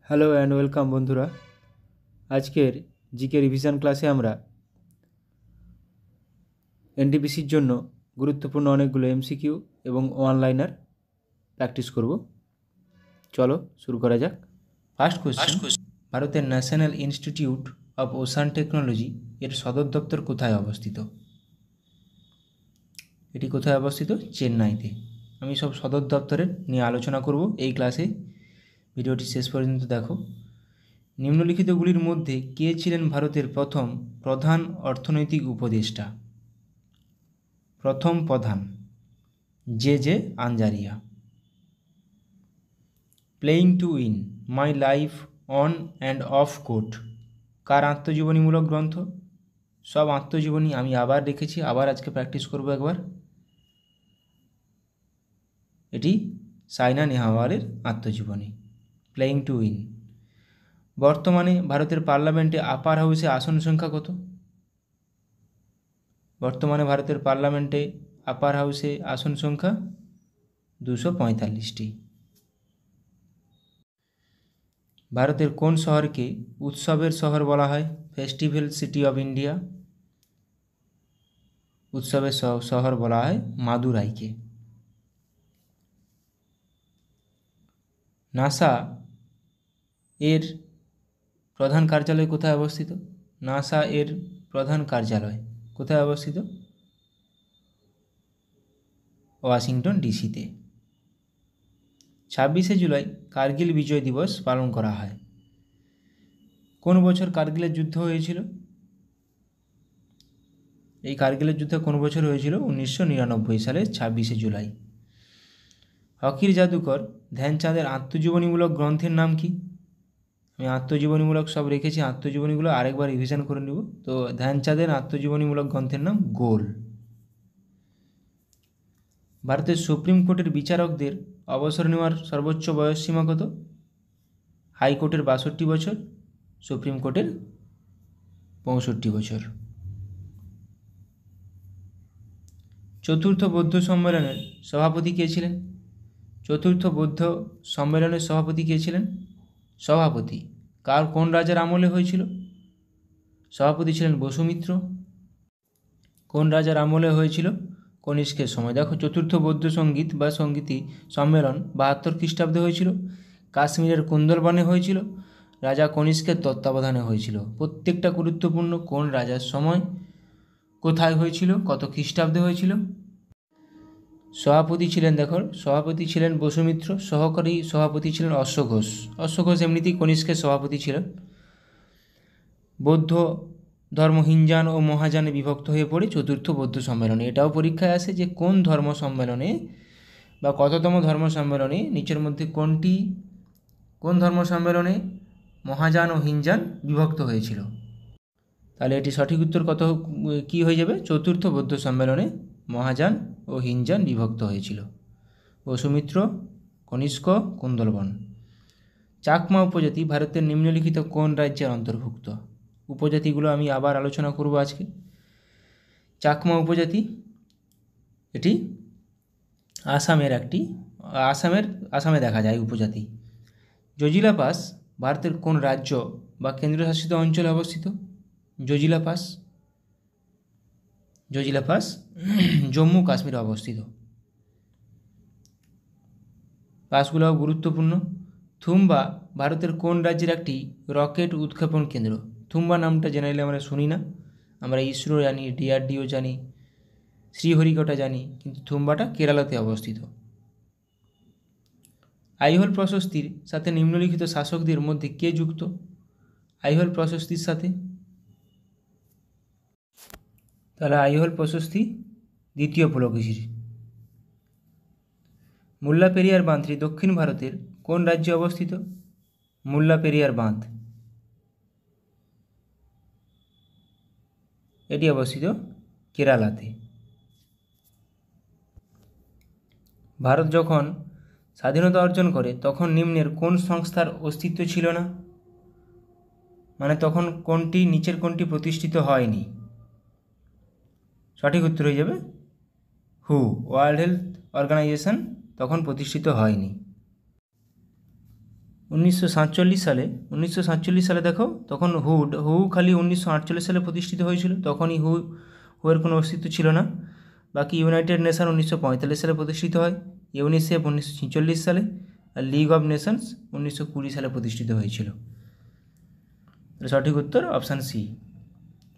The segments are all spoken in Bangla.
হ্যালো অ্যান্ড ওয়েলকাম বন্ধুরা। আজকের জিকে রিভিশন ক্লাসে আমরা এনটিপিসির জন্য গুরুত্বপূর্ণ অনেকগুলো এমসিকিউ এবং ওয়ান লাইনার প্র্যাকটিস করব। চলো শুরু করা যাক। ফার্স্ট কোশ্চেন, ভারতের national institute of ocean technology এর সদর দপ্তর কোথায় অবস্থিত? এটি কোথায় অবস্থিত? চেন্নাইতে। আমি সব সদর দপ্তরের নিয়ে আলোচনা করব এই ক্লাসে, ভিডিওটি শেষ পর্যন্ত দেখো। নিম্নলিখিতগুলির মধ্যে কে ছিলেন ভারতের প্রথম প্রধান অর্থনৈতিক উপদেষ্টা? প্রথম প্রধান J J Anjaria. Playing to win, my life on and off court কার আত্মজীবনীমূলক গ্রন্থ? সব আত্মজীবনী আমি আবার রেখেছি, আবার আজকে প্র্যাকটিস করব একবার। এটি সাইনা নেহওয়ালের আত্মজীবনী, প্লেইং টু উইন। বর্তমানে ভারতের পার্লামেন্টে আপার হাউসে আসন সংখ্যা কত? বর্তমানে ভারতের পার্লামেন্টে আপার হাউসে আসন সংখ্যা 245টি। ভারতের কোন শহরকে উৎসবের শহর বলা হয়? Festival city of India. উৎসবের শহর বলা হয় মাদুরাইকে। নাসা এর প্রধান কার্যালয় কোথায় অবস্থিত? নাসা এর প্রধান কার্যালয় কোথায় অবস্থিত? ওয়াশিংটন ডিসিতে। 26শে জুলাই কার্গিল বিজয় দিবস পালন করা হয়। কোন বছর কার্গিলের যুদ্ধ হয়েছিল? এই কার্গিলের যুদ্ধ কোন বছর হয়েছিল? 1999 সালের 26শে জুলাই। হকির জাদুকর ধ্যানচাঁদের আত্মজীবনীমূলক গ্রন্থের নাম কি? আমি আত্মজীবনীমূলক সব রেখেছি, আত্মজীবনীগুলো আরেকবার রিভিশন করে নেব। তো ধ্যানচাঁদের আত্মজীবনীমূলক গ্রন্থের নাম গোল। ভারতের সুপ্রিম কোর্টের বিচারকদের অবসর নেওয়ার সর্বোচ্চ বয়সসীমা কত? হাইকোর্টের 62 বছর, সুপ্রিম কোর্টের 65 বছর। চতুর্থ বৌদ্ধ সম্মেলনের সভাপতি কে ছিলেন? চতুর্থ বৌদ্ধ সম্মেলনের সভাপতি কে ছিলেন? সভাপতি কোন রাজার আমলে হয়েছিল? সভাপতি ছিলেন বসুমিত্র। কোন রাজার আমলে হয়েছিল? কনিষ্কের সময়। দেখো, চতুর্থ বৌদ্ধ সঙ্গীত বা সঙ্গীতি সম্মেলন 72 খ্রিস্টাব্দে হয়েছিল। কাশ্মীরের কুন্দলবনে হয়েছিল। রাজা কনিষ্কের তত্ত্বাবধানে হয়েছিল। প্রত্যেকটা গুরুত্বপূর্ণ, কোন রাজার সময়, কোথায় হয়েছিল, কত খ্রিস্টাব্দে হয়েছিল। সভাপতি ছিলেন, দেখো, সভাপতি ছিলেন বসুমিত্র, সহকারী সভাপতি ছিলেন অশ্বঘোষ। অশ্বঘোষ এমনিতেই কনিষ্কের সভাপতি ছিলেন। বৌদ্ধ ধর্ম হিনজান ও মহাযানে বিভক্ত হয়ে পড়ে চতুর্থ বৌদ্ধ সম্মেলনে। এটাও পরীক্ষায় আসে যে কোন ধর্ম সম্মেলনে বা কততম ধর্ম সম্মেলনে নিচের মধ্যে কোন ধর্ম সম্মেলনে মহাযান ও হিনজান বিভক্ত হয়েছিল। তাহলে এটি সঠিক উত্তর কী হয়ে যাবে? চতুর্থ বৌদ্ধ সম্মেলনে মহাযান ও হিনজান বিভক্ত হয়েছিল। বসুমিত্র, কনিষ্ক, কুন্দলবন। চাকমা উপজাতি ভারতের নিম্নলিখিত কোন রাজ্যের অন্তর্ভুক্ত? উপজাতিগুলো আমি আবার আলোচনা করব আজকে। চাকমা উপজাতি এটি আসামে দেখা যায় উপজাতি। জজিলা পাস ভারতের কোন রাজ্য বা কেন্দ্রশাসিত অঞ্চলে অবস্থিত? জজিলা পাস জম্মু কাশ্মীরে অবস্থিত। পাসগুলোও গুরুত্বপূর্ণ। থুম্বা ভারতের কোন রাজ্যের একটি রকেট উৎক্ষেপণ কেন্দ্র? থুম্বা নামটা জেনারেলি আমরা শুনি না, আমরা ইসরো জানি, ডিআরডিও জানি, শ্রীহরিকোটা জানি, কিন্তু থুম্বাটা কেরালাতে অবস্থিত। আইহোল প্রশস্তির সাথে নিম্নলিখিত শাসকদের মধ্যে কে যুক্ত? আইহোল প্রশস্তির সাথে, তাহলে আইহোল প্রশস্তি দ্বিতীয় পুলকেশীর। মুল্লা পেরিয়ার বাঁধটি দক্ষিণ ভারতের কোন রাজ্যে অবস্থিত? মুল্লা পেরিয়ার বাঁধ এটি অবস্থিত কেরালাতে। ভারত যখন স্বাধীনতা অর্জন করে তখন নিম্নের কোন সংস্থার অস্তিত্ব ছিল না? মানে তখন নিচের কোনটি প্রতিষ্ঠিত হয়নি? সঠিক উত্তর হয়ে যাবে ওয়ার্ল্ড হেলথ অর্গানাইজেশন তখন প্রতিষ্ঠিত হয়নি। 1947 সালে দেখো, তখন হু খালি 1948 সালে প্রতিষ্ঠিত হয়েছিল, তখনই হুয়ের কোনো অস্তিত্ব ছিল না। বাকি ইউনাইটেড নেশন 1945 সালে প্রতিষ্ঠিত হয়, ইউনিসেফ 1946 সালে, আর লিগ অফ নেশনস 1920 সালে প্রতিষ্ঠিত হয়েছিল। সঠিক উত্তর অপশান সি।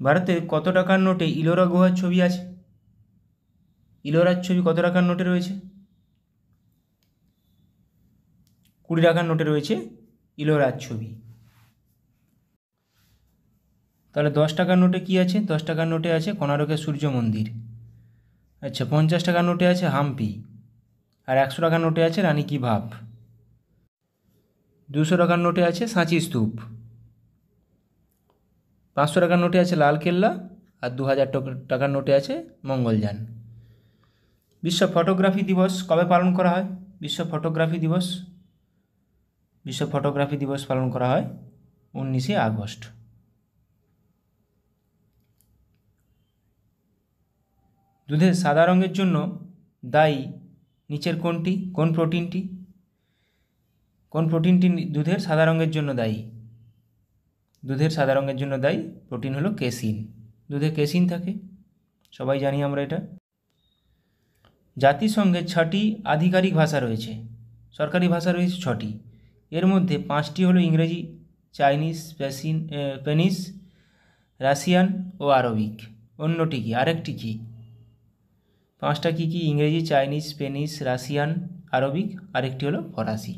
ভারতে কত টাকার নোটে ইলোরা গুহার ছবি আছে? ইলোরার ছবি কত টাকার নোটে রয়েছে? 20 টাকার নোটে রয়েছে ইলোরার ছবি। তাহলে 10 টাকার নোটে কি আছে? 10 টাকার নোটে আছে কোণারকের সূর্য মন্দির। আচ্ছা, 50 টাকার নোটে আছে হাম্পি, আর 100 টাকার নোটে আছে রানী কি ভাভ। 200 টাকার নোটে আছে সাঁচি স্তূপ। 500 টাকার নোটে আছে লালকেল্লা, আর 2000 টাকার নোটে আছে মঙ্গলযান। বিশ্ব ফটোগ্রাফি দিবস কবে পালন করা হয়? বিশ্ব ফটোগ্রাফি দিবস পালন করা হয় 19শে আগস্ট। দুধের সাদা রঙের জন্য দায়ী নিচের কোনটি? কোন প্রোটিনটি দুধের সাদা রঙের জন্য দায়ী? দুধের সাদা রঙের জন্য দায়ী প্রোটিন হলো কেসিন। দুধে কেসিন থাকে, সবাই জানি আমরা এটা। জাতিসংঘের 6টি আধিকারিক ভাষা রয়েছে, সরকারি ভাষা রয়েছে 6টি। এর মধ্যে 5টি হলো ইংরেজি, চাইনিজ, স্প্যানিশ, রাশিয়ান ও আরবিক। অন্যটি কি? আরেকটি কি? 5টা কী কী? ইংরেজি, চাইনিজ, স্প্যানিশ, রাশিয়ান, আরবিক, আরেকটি হলো ফরাসি।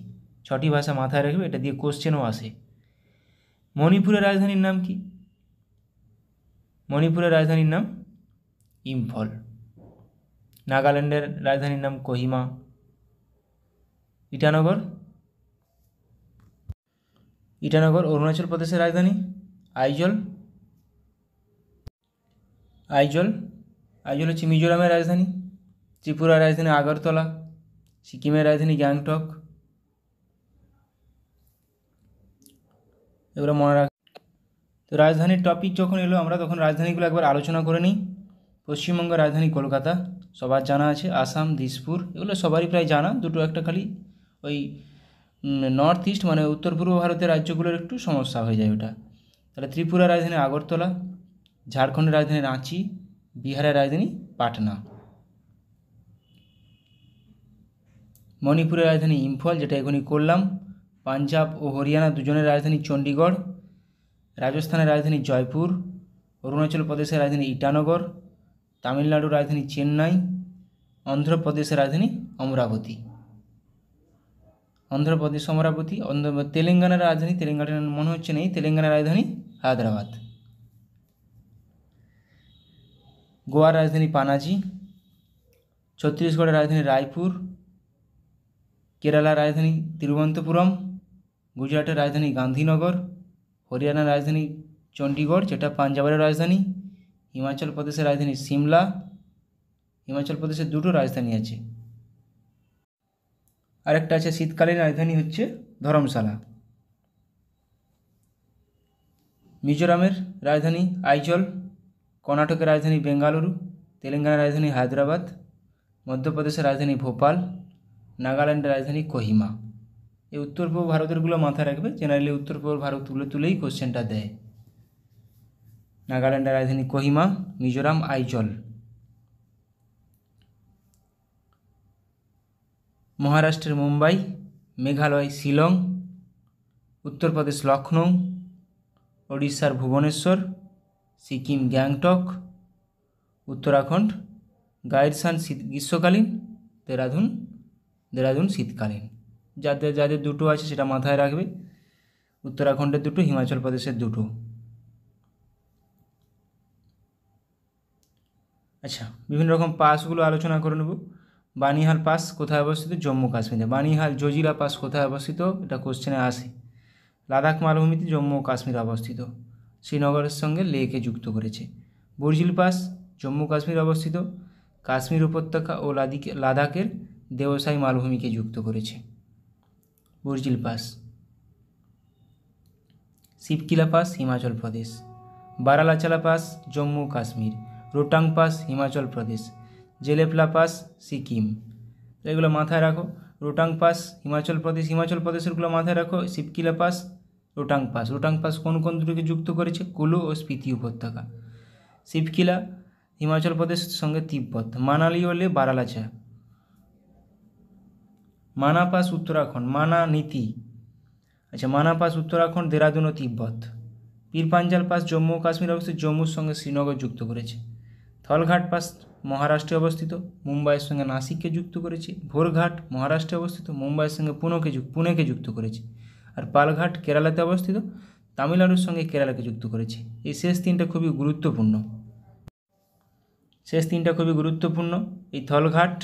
6টি ভাষা মাথায় রাখবে, এটা দিয়ে কোশ্চেনও আসে। মণিপুরের রাজধানীর নাম কি? মণিপুরের রাজধানীর নাম ইম্ফল। নাগাল্যান্ডের রাজধানীর নাম কোহিমা। ইটানগর অরুণাচল প্রদেশের রাজধানী আইজল হচ্ছে মিজোরামের রাজধানী। ত্রিপুরার রাজধানী আগরতলা। সিকিমের রাজধানী গ্যাংটক। এগুলো মনে রাখ। তো রাজধানীর টপিক যখন এলো, আমরা তখন রাজধানীগুলো একবার আলোচনা করে নিই। পশ্চিমবঙ্গের রাজধানী কলকাতা, সবার জানা আছে। আসাম, দিসপুর, এগুলো সবারই প্রায় জানা। দুটো একটা খালি ওই নর্থ ইস্ট মানে উত্তর পূর্ব ভারতের রাজ্যগুলোর একটু সমস্যা হয়ে যায় ওটা। তাহলে ত্রিপুরার রাজধানী আগরতলা, ঝাড়খণ্ডের রাজধানী রাঁচি, বিহারের রাজধানী পাটনা, মণিপুরের রাজধানী ইম্ফল, যেটা এখনই করলাম। পাঞ্জাব ও হরিয়ানা দুজনের রাজধানী চণ্ডীগড়, রাজস্থানের রাজধানী জয়পুর, অরুণাচল প্রদেশের রাজধানী ইটানগর, তামিলনাড়ুর রাজধানী চেন্নাই, অন্ধ্রপ্রদেশের রাজধানী অমরাবতী। তেলেঙ্গানার রাজধানী, তেলেঙ্গানার মনে হচ্ছে নেই, তেলেঙ্গানার রাজধানী হায়দ্রাবাদ। গোয়ার রাজধানী পানাজি, ছত্তিশগড়ের রাজধানী রায়পুর, কেরালার রাজধানী তিরুবনন্তপুরম, গুজরাটের রাজধানী গান্ধীনগর, হরিয়ানার রাজধানী চণ্ডীগড় যেটা পাঞ্জাবের রাজধানী, হিমাচল প্রদেশের রাজধানী সিমলা। হিমাচল প্রদেশের দুটো রাজধানী আছে। আরেকটা আছে শীতকালীন রাজধানী হচ্ছে ধরমশালা। মিজোরামের রাজধানী আইজল, কর্ণাটকের রাজধানী বেঙ্গালুরু, তেলেঙ্গানার রাজধানী হায়দ্রাবাদ, মধ্যপ্রদেশের রাজধানী ভোপাল, নাগাল্যান্ডের রাজধানী কোহিমা। এই উত্তর পূর্ব ভারতেরগুলো মাথায় রাখবে, জেনারেলি উত্তর পূর্ব ভারত তুলেই কোশ্চেনটা দেয়। নাগাল্যান্ডের রাজধানী কোহিমা, মিজোরাম আইজল। মহারাষ্ট্রের মুম্বাই, মেঘালয় শিলং, উত্তরপ্রদেশ লখনৌ, ওড়িশার ভুবনেশ্বর, সিকিম গ্যাংটক, উত্তরাখণ্ড গাইরসান গ্রীষ্মকালীন, দেরাদুন শীতকালীন। যাদের দুটো আছে সেটা মাথায় রাখবে, উত্তরাখণ্ডের দুটো, হিমাচল প্রদেশের দুটো। আচ্ছা, বিভিন্ন রকম পাসগুলো আলোচনা করে নেব। বানিহাল পাস কোথায় অবস্থিত? জম্মু কাশ্মীরে। বানিহাল জজিরা পাস কোথায় অবস্থিত? এটা কোশ্চেনে আসে। লাদাখ মালভূমিতে জম্মু ও কাশ্মীর অবস্থিত, শ্রীনগরের সঙ্গে লেকে যুক্ত করেছে। বর্জিল পাস জম্মু কাশ্মীর অবস্থিত, কাশ্মীর উপত্যকা ও লাদাখের দেওসাই মালভূমিকে যুক্ত করেছে। Burzil pass. Shipkila pass Himachal Pradesh, Baralacha pass Jammu Kashmir, Rohtang pass Himachal Pradesh, Jelepla pass Sikkim. এগুলো মাথায় রাখো। রোটাং পাস হিমাচল প্রদেশ, হিমাচল প্রদেশেরগুলো মাথায় রাখো, Shipkila pass, Rohtang pass. Rohtang pass কোন কোন দুটোকে যুক্ত করেছে? কুলু ও স্পিতি উপত্যকা। শিবকিলা হিমাচল প্রদেশের সঙ্গে তিব্বত। মানালি হলে বারালাচা। মানা পাস উত্তরাখণ্ড, মানা নীতি, আচ্ছা মানা পাস উত্তরাখণ্ড, দেরাদুন ও তিব্বত। পীর পাঞ্জাল পাস জম্মু ও কাশ্মীর অবস্থিত, জম্মুর সঙ্গে শ্রীনগর যুক্ত করেছে। থলঘাট পাস মহারাষ্ট্রে অবস্থিত, মুম্বাইয়ের সঙ্গে নাসিককে যুক্ত করেছে। ভোরঘাট মহারাষ্ট্রে অবস্থিত, মুম্বাইয়ের সঙ্গে পুনেকে যুক্ত করেছে। আর পালঘাট কেরালাতে অবস্থিত, তামিলনাড়ুর সঙ্গে কেরালাকে যুক্ত করেছে। এই শেষ তিনটা খুবই গুরুত্বপূর্ণ, এই থলঘাট,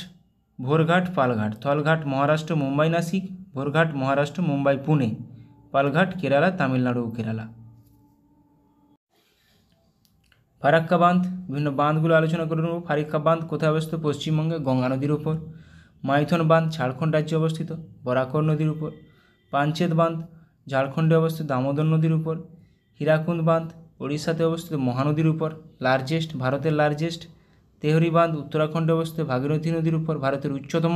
ভোরঘাট, পালঘাট। থলঘাট মহারাষ্ট্র মুম্বাই নাসিক, ভোরঘাট মহারাষ্ট্র মুম্বাই পুনে, পালঘাট কেরালা তামিলনাড়ু ও কেরালা। ফারাক্কা বাঁধ, বিভিন্ন বাঁধগুলো আলোচনা করে নেব। ফারাক্কা বাঁধ কোথায় অবস্থিত? পশ্চিমবঙ্গে গঙ্গা নদীর উপর। মাইথন বাঁধ ঝাড়খণ্ড রাজ্যে অবস্থিত, বরাকর নদীর উপর। পাঞ্চেত বাঁধ ঝাড়খণ্ডে অবস্থিত, দামোদর নদীর উপর। হীরাকুন্দ বাঁধ ওড়িশাতে অবস্থিত, মহানদীর উপর, লার্জেস্ট, ভারতের লার্জেস্ট। তেহরি বাঁধ উত্তরাখণ্ডে অবস্থিত, ভাগীরথী নদীর উপর, ভারতের উচ্চতম।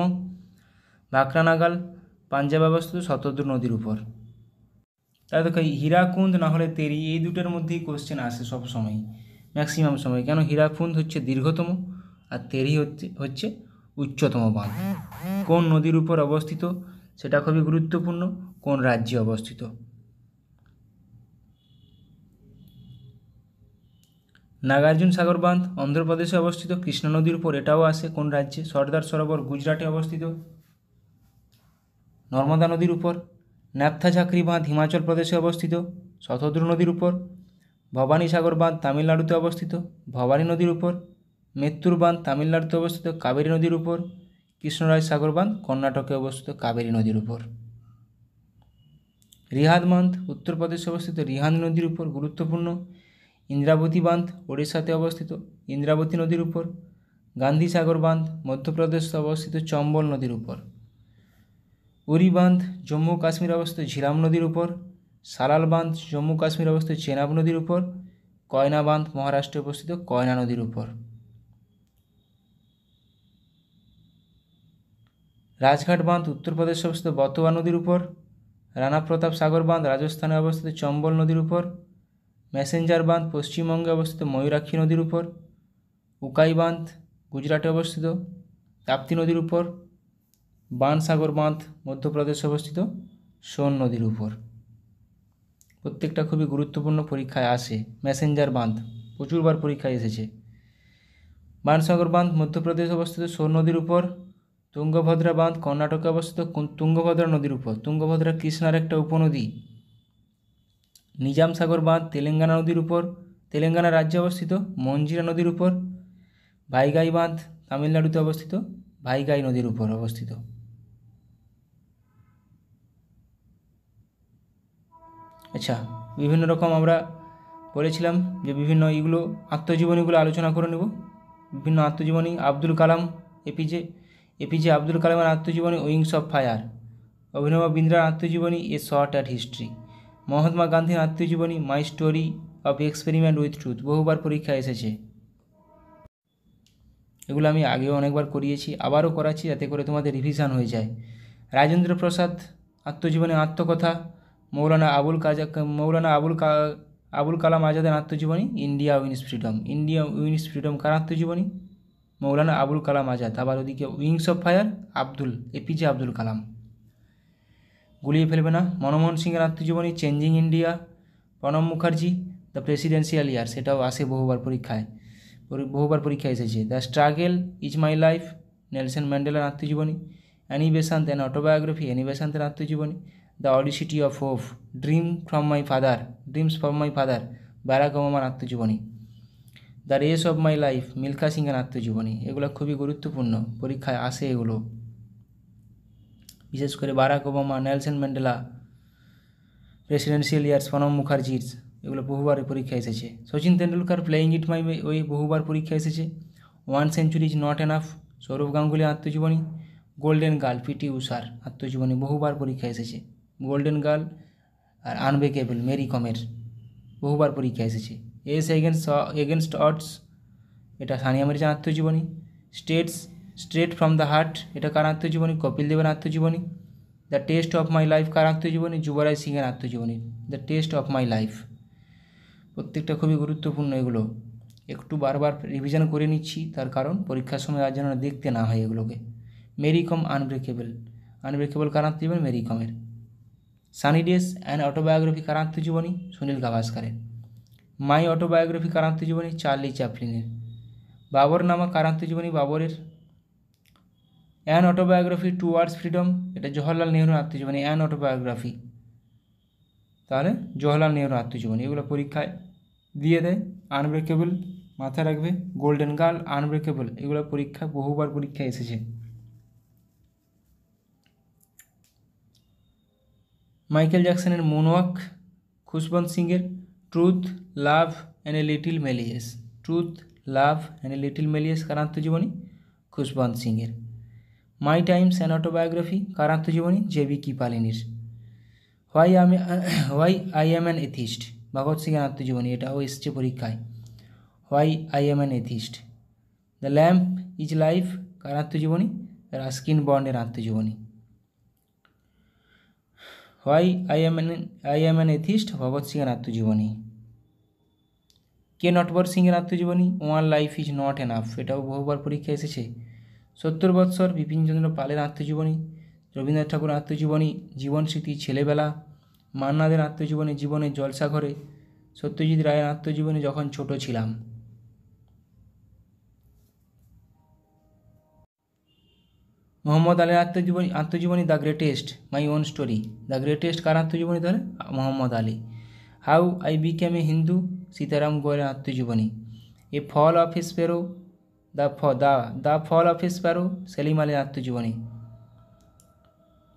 ভাকরা নাগাল পাঞ্জাবে অবস্থিত, শতদ্রু নদীর উপর। তাই দেখো হীরাকুন্দ না হলে তেরি, এই দুটোর মধ্যেই কোশ্চেন আসে সব সময়, ম্যাক্সিমাম সময়। কেন? হীরাকুন্দ হচ্ছে দীর্ঘতম আর তেরি হচ্ছে উচ্চতম বাঁধ। কোন নদীর উপর অবস্থিত সেটা খুবই গুরুত্বপূর্ণ, কোন রাজ্যে অবস্থিত। নাগার্জুন সাগর বাঁধ অন্ধ্রপ্রদেশে অবস্থিত, কৃষ্ণা নদীর উপর, এটাও আসে কোন রাজ্যে? সর্দার সরোবর গুজরাটে অবস্থিত, নর্মদা নদীর উপর। ন্যাপথা ঝাকরি বাঁধ হিমাচল প্রদেশে অবস্থিত, শতদ্রু নদীর উপর। ভবানী সাগর বাঁধ তামিলনাড়ুতে অবস্থিত, ভবানী নদীর উপর। মেত্তুর বাঁধ তামিলনাড়ুতে অবস্থিত, কাবেরী নদীর উপর। কৃষ্ণরাজ সাগর বাঁধ কর্ণাটকে অবস্থিত, কাবেরী নদীর উপর। রিহাদ বাঁধ উত্তরপ্রদেশে অবস্থিত, রিহাদ নদীর উপর, গুরুত্বপূর্ণ। ইন্দ্রাবতী বাঁধ ওড়িশাতে অবস্থিত, ইন্দ্রাবতী নদীর উপর। গান্ধী সাগর বাঁধ মধ্যপ্রদেশে অবস্থিত, চম্বল নদীর উপর। উরি বাঁধ জম্মু কাশ্মীর অবস্থিত, ঝিলাম নদীর উপর। সালাল বাঁধ জম্মু কাশ্মীর অবস্থিত, চেনাব নদীর উপর। কয়না বাঁধ মহারাষ্ট্রে অবস্থিত, কয়না নদীর উপর। রাজঘাট বাঁধ উত্তরপ্রদেশে অবস্থিত, বতোয়া নদীর উপর। রানা প্রতাপ সাগর বাঁধ রাজস্থানে অবস্থিত, চম্বল নদীর উপর। ম্যাসেঞ্জার বাঁধ পশ্চিমবঙ্গে অবস্থিত, ময়ূরাক্ষী নদীর উপর। উকাই বাঁধ গুজরাটে অবস্থিত, তাপ্তি নদীর উপর। বানসাগর বাঁধ মধ্যপ্রদেশে অবস্থিত, সোন নদীর উপর। প্রত্যেকটা খুবই গুরুত্বপূর্ণ, পরীক্ষায় আসে। ম্যাসেঞ্জার বাঁধ প্রচুরবার পরীক্ষায় এসেছে। বানসাগর বাঁধ মধ্যপ্রদেশে অবস্থিত, সোন নদীর উপর। তুঙ্গভদ্রা বাঁধ কর্ণাটকে অবস্থিত, তুঙ্গভদ্রা নদীর উপর। তুঙ্গভদ্রা কৃষ্ণার একটা উপনদী। নিজাম সাগর বাঁধ তেলেঙ্গানা নদীর উপর, তেলেঙ্গানা রাজ্যে অবস্থিত, মঞ্জিরা নদীর উপর। ভাইগাই বাঁধ তামিলনাড়ুতে অবস্থিত, ভাইগাই নদীর উপর অবস্থিত। আচ্ছা, বিভিন্ন রকম আমরা বলেছিলাম যে বিভিন্ন এইগুলো আত্মজীবনীগুলো আলোচনা করে নেব। বিভিন্ন আত্মজীবনী, আব্দুল কালাম, এপিজে আব্দুল কালামের আত্মজীবনী উইংস অফ ফায়ার। অভিনব বিন্দ্রার আত্মজীবনী a short at history. Mahatma গান্ধীর আত্মজীবনী my story of experiment with truth, বহুবার পরীক্ষা এসেছে। এগুলো আমি আগেও অনেকবার করিয়েছি, আবারও করাচ্ছি যাতে করে তোমাদের রিভিশন হয়ে যায়। রাজেন্দ্র প্রসাদ আত্মজীবনী আত্মকথা। মৌলানা আবুল কালাম আজাদের আত্মজীবনী India wins freedom. India wins freedom কার আত্মজীবনী? মৌলানা আবুল কালাম আজাদ। আবার ওদিকে wings of fire APJ Abdul Kalam. গুলিয়ে ফেলবে না। মনমোহন সিংয়ের আত্মজীবনী changing India. Pranab Mukherjee the presidential year, সেটাও আসে বহুবার পরীক্ষায় এসেছে। The struggle is my life Nelson ম্যান্ডেলার আত্মজীবনী। Annie Besant an autobiography, Annie বেসান্তের আত্মজীবনী। The audacity of hope, dreams from my father Barack ওবামার আত্মজীবনী। The race of my life Milkha সিংয়ের আত্মজীবনী। এগুলো খুবই গুরুত্বপূর্ণ, পরীক্ষায় আসে এগুলো, বিশেষ করে Barack Obama, Nelson Mandela, presidential years Pranab মুখার্জির, এগুলো বহুবার পরীক্ষা এসেছে। Sachin Tendulkar playing it my way, বহুবার পরীক্ষা এসেছে। 1 century is not enough, Sourav গাঙ্গুলির আত্মজীবনী। গোল্ডেন গার্ল পিটি উষার আত্মজীবনী, বহুবার পরীক্ষা এসেছে। গোল্ডেন গার্ল আর আনব্রেকেবল মেরি কমের, বহুবার পরীক্ষা এসেছে। এগেনস্ট অডস, এটা সানিয়া মির্জার আত্মজীবনী। স্ট্রেট ফ্রম দ্য হার্ট এটা কার আত্মজীবনী? কপিল দেবের আত্মজীবনী। The test of my life কার আত্মজীবনী? যুবরাজ সিংয়ের আত্মজীবনী। The test of my life. প্রত্যেকটা খুবই গুরুত্বপূর্ণ, এগুলো একটু বারবার রিভিশন করে নিচ্ছি, তার কারণ পরীক্ষার সময় আর যেন দেখতে না হয় এগুলোকে। মেরি কম আনব্রেকেবল, আনব্রেকেবল কার আত্মজীবনী? মেরি কমের। সানি ডেজ অ্যান্ড অটোবায়োগ্রাফি কার আত্মজীবনী? সুনীল গাভাস্কারের। মাই অটোবায়োগ্রাফি কার আত্মজীবনী? চার্লি চ্যাপলিনের। বাবর নামা কার আত্মজীবনী? বাবরের। অ্যান অটোবায়োগ্রাফি টুয়ার্ডস ফ্রিডম এটা জওহরলাল নেহরুর আত্মজীবনী। অ্যান অটোবায়োগ্রাফি তাহলে জওহরলাল নেহরুর আত্মজীবনী। এগুলো পরীক্ষায় দিয়ে দেয়। আনব্রেকেবল মাথায় রাখবে, গোল্ডেন গার্ল, আনব্রেকেবল এগুলো পরীক্ষা বহুবার পরীক্ষায় এসেছে। মাইকেল জ্যাকসনের মুনওয়াক, খুশবন্ত সিংয়ের truth love and a little malice. Truth love and a little malice কার আত্মজীবনী? খুশবন্ত সিংয়ের। মাই টাইমস অ্যান অটোবায়োগ্রাফি কার আত্মজীবনী? জেবি কিপালিনির। Why I am an atheist Bhagat সিংয়ের আত্মজীবনী, এটাও এসছে পরীক্ষায়। Why I am an atheist. The lamp is life কার আত্মজীবনী? রাস্কিন বন্ডের আত্মজীবনী। Why I am an atheist Bhagat সিংয়ের আত্মজীবনী। কে নটবর সিংয়ের আত্মজীবনী? One life is not enough এটাও বহুবার পরীক্ষা এসেছে। 70 বৎসর বিপিনচন্দ্র পালের আত্মজীবনী। রবীন্দ্রনাথ ঠাকুরের আত্মজীবনী জীবন স্মৃতি ছেলেবেলা। মান্নাদের আত্মজীবনী জীবনের জলসাঘরে। সত্যজিৎ রায়ের আত্মজীবনী যখন ছোট ছিলাম। মোহাম্মদ আলীর আত্মজীবনী the greatest my own story. The greatest কার আত্মজীবনী? তাহলে Muhammad Ali. How I became a Hindu Sitaram গোয়েলের আত্মজীবনী। A fall of a sparrow the fall of a sparrow Salim আলীর আত্মজীবনী।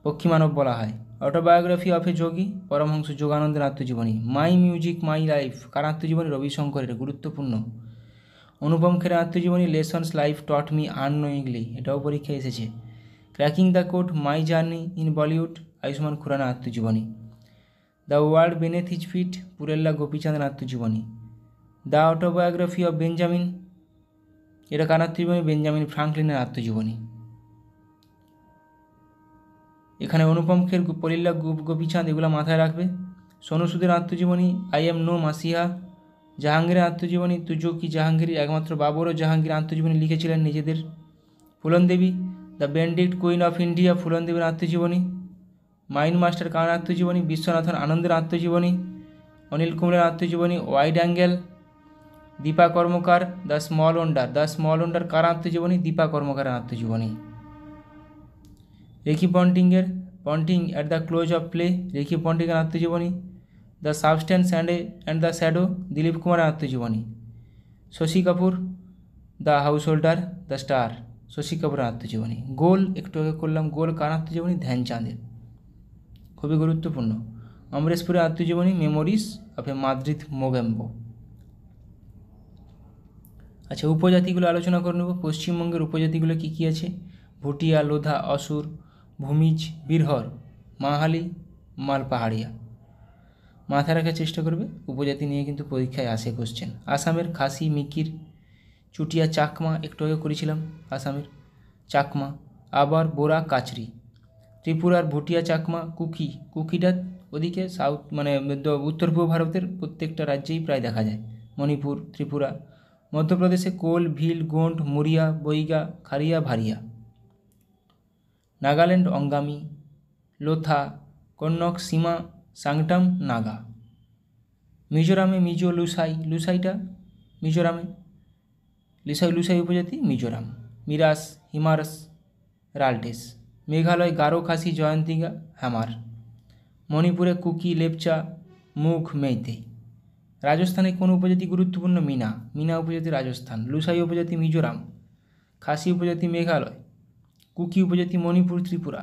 পক্ষীমানব বলা হয়। Autobiography of a yogi Paramahansa যোগানন্দের আত্মজীবনী। মাই মিউজিক মাই লাইফ কার আত্মজীবনী? রবিশঙ্করের, গুরুত্বপূর্ণ। অনুপম খেরের আত্মজীবনী lessons life taught me unknowingly এটাও পরীক্ষায় এসেছে। Cracking the code my journey in Bollywood Ayushmann খুরানার আত্মজীবনী। The world beneath his feet Pullela গোপীচাঁদের আত্মজীবনী। দ্য অটোবায়োগ্রাফি অফ বেঞ্জামিন এটা কার আত্মজীবনী? বেঞ্জামিন ফ্রাঙ্কলিনের আত্মজীবনী। এখানে অনুপম খের, পুরেল্লা গোপীচাঁদ এগুলো মাথায় রাখবে। সোনু সুদের আত্মজীবনী আই এম নো মাসিহা। জাহাঙ্গীরের আত্মজীবনী তুজো কি জাহাঙ্গীর, একমাত্র বাবর ও জাহাঙ্গীর আত্মজীবনী লিখেছিলেন নিজেদের। ফুলন দেবী the বেন্ডিক্ট queen of India Phoolan দেবীর আত্মজীবনী। মাইন্ড মাস্টার কার আত্মজীবনী? বিশ্বনাথন আনন্দের আত্মজীবনী। অনিল কুমারের আত্মজীবনী wide angle. Dipa Karmakar the small wonder কার আত্মজীবনী? দীপা কর্মকারের আত্মজীবনী। Ricky Ponting at the close of play Ricky পন্টিংয়ের আত্মজীবনী। The substance and the shadow Dilip কুমারের আত্মজীবনী। Shashi Kapoor the householder the star Shashi কাপুরের আত্মজীবনী। গোল একটু আগে করলাম, গোল কার আত্মজীবনী? ধ্যানচাঁদের, খুবই গুরুত্বপূর্ণ। অমরেশপুরের আত্মজীবনী memories of A Madrid Mogambo. আচ্ছা, উপজাতিগুলো আলোচনা করে নেব। পশ্চিমবঙ্গের উপজাতিগুলো কী কী আছে? ভুটিয়া, লোধা, অসুর, ভূমিজ, বীরহর, মাহালি, মালপাহাড়িয়া। মাথায় রাখার চেষ্টা করবে, উপজাতি নিয়ে কিন্তু পরীক্ষায় আসে কোশ্চেন। আসামের খাসি, মিকির, চুটিয়া, চাকমা একটু আগে করেছিলাম আসামের চাকমা। আবার বোরা, কাচরি। ত্রিপুরার ভুটিয়া, চাকমা, কুকিটা ওদিকে সাউথ মানে উত্তর পূর্ব ভারতের প্রত্যেকটা রাজ্যেই প্রায় দেখা যায়। মণিপুর, ত্রিপুরা। মধ্যপ্রদেশে কোল, ভিল, গোন্ড, মুরিয়া, বৈগা, খারিয়া, ভারিয়া। নাগাল্যান্ড অঙ্গামি, লোথা, কন্নক, সীমা, সাংটাম, নাগা। মিজোরামে মিজো, লুসাইটা মিজোরামে। লুসাই উপজাতি মিজোরাম। মিরাস, হিমারস, রাল্টেস। মেঘালয় গারো, খাসি, জয়ন্তিকা, হ্যামার। মণিপুরে কুকি, লেপচা, মুঘ, মেইতেই। রাজস্থানে কোন উপজাতি গুরুত্বপূর্ণ? মিনা উপজাতি রাজস্থান। লুসাই উপজাতি মিজোরাম। খাসি উপজাতি মেঘালয়। কুকি উপজাতি মণিপুর, ত্রিপুরা।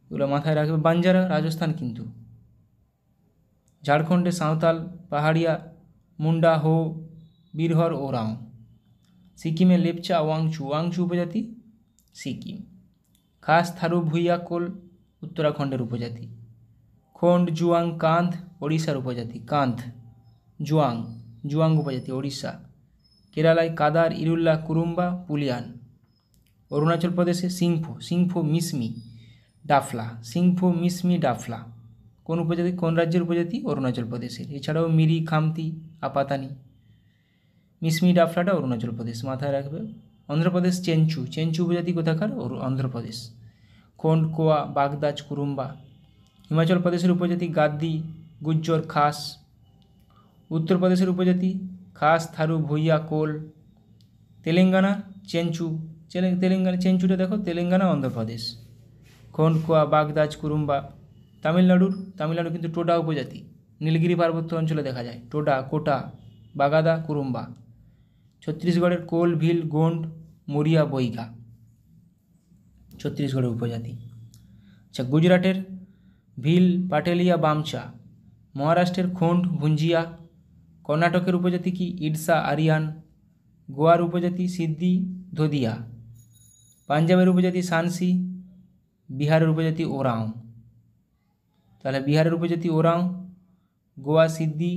এগুলো মাথায় রাখবে। বাঞ্জারা রাজস্থান কিন্তু। ঝাড়খণ্ডে সাঁওতাল, পাহাড়িয়া, মুন্ডা, হো, বীরহর, ওরাও। সিকিমে লেপচা, ওয়াংচু উপজাতি সিকিম। খাস, থারু, ভুইয়া, কোল উত্তরাখণ্ডের উপজাতি। খোন্ড, জুয়াং, কান্ধ ওড়িশার উপজাতি। কান্ধ, জুয়াং উপজাতি ওড়িশা। কেরালায় কাদার, ইরুল্লা, কুরুম্বা, পুলিয়ান। অরুণাচল প্রদেশে সিংফো, সিংফো মিসমি ডাফলা, সিংফো মিসমি ডাফলা কোন উপজাতি, কোন রাজ্যের উপজাতি? অরুণাচল প্রদেশের। এছাড়াও মিরি, খামতি, আপাতানি, মিসমি ডাফলাটা অরুণাচল প্রদেশ, মাথায় রাখবে। অন্ধ্রপ্রদেশ চেঞ্চু, চেঞ্চু উপজাতি কোথাকার? অন্ধ্রপ্রদেশ। খোন্ড, কোয়া, বাগদাজ, কুরুম্বা। হিমাচল প্রদেশের উপজাতি গাদ্দি, গুজ্জর, খাস। উত্তরপ্রদেশের উপজাতি খাস, থারু, ভুইয়া, কোল। তেলেঙ্গানা চেঞ্চু, তেলেঙ্গানা চেঞ্চুটা দেখো, তেলেঙ্গানা, অন্ধ্রপ্রদেশ। খোন্ড, কোয়া, বাগদাজ, কুরুম্বা। তামিলনাড়ু কিন্তু টোডা উপজাতি, নীলগিরি পার্বত্য অঞ্চলে দেখা যায়। টোডা, কোটা, বাগাদা, কুরুম্বা। ছত্তিশগড়ের কোল, ভিল, গোন্ড, মরিয়া, বৈগা ছত্তিশগড়ের উপজাতি। আচ্ছা, গুজরাটের ভিল, পাটেলিয়া, বামচা। মহারাষ্ট্রের খোন্ড, ভুঞ্জিয়া। কর্ণাটকের উপজাতি কি? ইডসা, আরিয়ান। গোয়ার উপজাতি সিদ্ধি, ধোদিয়া। পাঞ্জাবের উপজাতি সানসি। বিহারের উপজাতি ওরাঁও। তাহলে বিহারের উপজাতি ওরাঁও, গোয়া সিদ্ধি,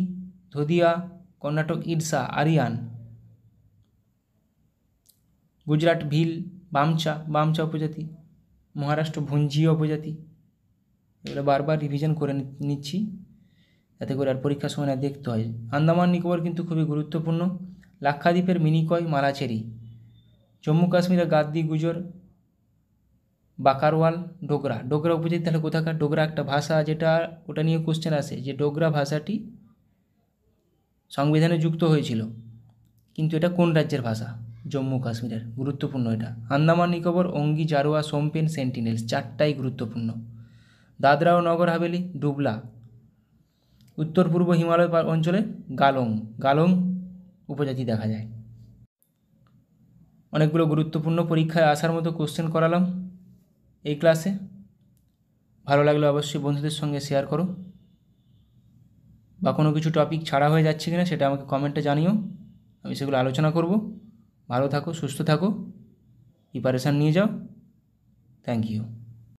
ধোদিয়া, কর্ণাটক ইডসা, আরিয়ান। গুজরাট ভিল, বামচা, বামচা উপজাতি। মহারাষ্ট্র ভুঞ্জিয়া উপজাতি। এগুলো বারবার রিভিশন করে নিচ্ছি যাতে করে আর পরীক্ষার সময় না দেখতে হয়। আন্দামান নিকোবর কিন্তু খুবই গুরুত্বপূর্ণ। লাক্ষাদ্বীপের মিনিকয়, মালাচেরি। জম্মু কাশ্মীরের গাদ্দি, গুজর, বাকারওয়াল, ডোগরা। ডোগরা উপজাতি তাহলে কোথাকার? ডোগরা একটা ভাষা, যেটা ওটা নিয়ে কোশ্চেন আসে যে ডোগরা ভাষাটি সংবিধানে যুক্ত হয়েছিল, কিন্তু এটা কোন রাজ্যের ভাষা? জম্মু কাশ্মীরের। গুরুত্বপূর্ণ এটা। আন্দামান নিকোবর ওঙ্গি, জারোয়া, সোমপেন, সেন্টিনেলস, চারটাই গুরুত্বপূর্ণ। দাদরা ও নগর হাভেলি, ডুবলা। উত্তর পূর্ব হিমালয় অঞ্চলে গালং, গালং উপজাতি দেখা যায়। অনেকগুলো গুরুত্বপূর্ণ পরীক্ষায় আসার মতো কোশ্চেন করালাম এই ক্লাসে। ভালো লাগলে অবশ্যই বন্ধুদের সঙ্গে শেয়ার করো, বা কোনো কিছু টপিক ছাড়া হয়ে যাচ্ছে কিনা সেটা আমাকে কমেন্টে জানিও, আমি সেগুলো আলোচনা করব। ভালো থাকো, সুস্থ থাকো, প্রিপারেশান নিয়ে যাও। Thank you.